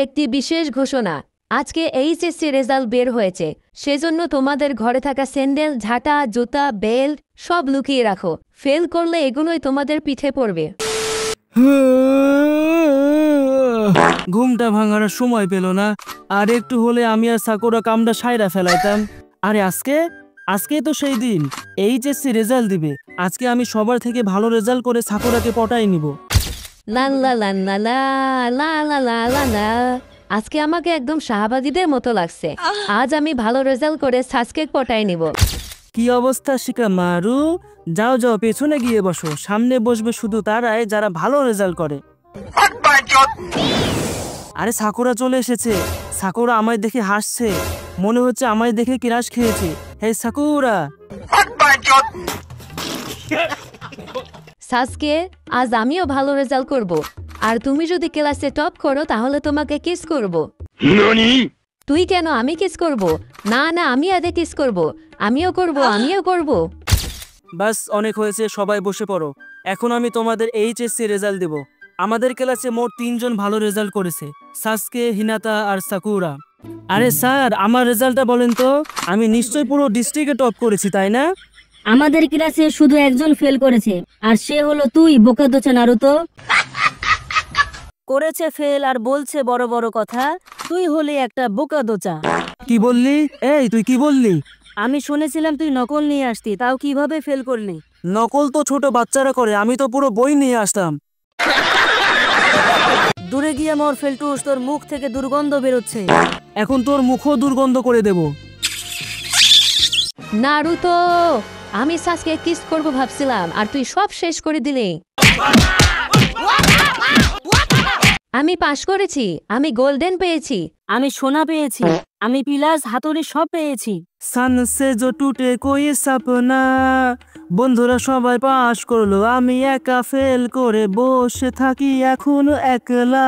একটি বিশেষ ঘোষণা, আজকে এইচএসসি রেজাল্ট বের হয়েছে, সেজন্য তোমাদের ঘরে থাকা স্যান্ডেল, ঝাঁটা, জুতা, বেল্ট সব লুকিয়ে রাখো। ফেল করলে এগুলোই তোমাদের পিঠে পড়বে। ঘুমটা ভাঙার সময় পেল না, আর একটু হলে আমি আর সাকুরা কামটা সাইরা ফেলাইতাম। আরে আজকে তো সেই দিন, এইচএসসি রেজাল্ট দিবে। আজকে আমি সবার থেকে ভালো রেজাল্ট করে সাকুরাকে পটাই নিব। লা লা লা লা লা লা লা লা লা লা। আজকে আমাকে একদম শাহবাগীদের মতো লাগছে। আজ আমি ভালো রেজাল্ট করে সাজকে পটাই নিব। কি অবস্থা শিকা মারু? যাও পেছনে গিয়ে বসো। সামনে বসবে শুধু তারাই যারা ভালো রেজাল্ট করে। আরে সাকুরা চলে এসেছে। সাকুরা আমায় দেখে হাসছে, মনে হচ্ছে আমায় দেখে ক্রাশ খেয়েছে। হে সাকুরা। সাজকে আজ আমিও ভালো রেজাল্ট করব, আর তুমি যদি ক্লাসে টপ করো তাহলে তোমাকে কিস করব। তুই কেন? আমি কিস করব? না আমি আগে কিস করব। আমিও করব। বাস অনেক হয়েছে, সবাই বসে পড়ো। এখন আমি তোমাদের এইচএসসি রেজাল্ট দেব। আমাদের ক্লাসে মোট 3 জন ভালো রেজাল্ট করেছে, সাসকে, হিনাতা আর সাকুরা। আরে স্যার, আমার রেজাল্টটা বলেন তো। আমি নিশ্চয়ই পুরো ডিস্ট্রিক্টে টপ করেছি, তাই না? আমাদের ক্লাসে শুধু একজন ফেল করেছে, আর সে হলো তুই, বোকাদোচা নারুতো। করেছে ফেল আর বলছে বড় বড় কথা। তুই হলি একটা বোকাদোচা। কি বললি? এই তুই কি বললি? আমি শুনেছিলাম তুই নকল নিয়ে আসতি, তাও কিভাবে ফেল করলি? নকল তো ছোট বাচ্চারা করে, আমি তো পুরো বই নিয়ে আসতাম। দূরে গিয়ে মর ফেলটুস, তোর মুখ থেকে দুর্গন্ধ বেরোচ্ছে। এখন তোর মুখও দুর্গন্ধ করে দেব। নারুতো, আমি সাজকে কিস করব ভাবছিলাম, আর তুই সব শেষ করে দিলি। আমি পাশ করেছি, আমি গোল্ডেন পেয়েছি, আমি সোনা পেয়েছি, আমি পিলাস, হাতুড়ি সব পেয়েছি। সানসে জো টুটে কোই সাপনা। বন্ধুরা সবাই পাস করলো, আমি একা ফেল করে বসে থাকি এখন একলা।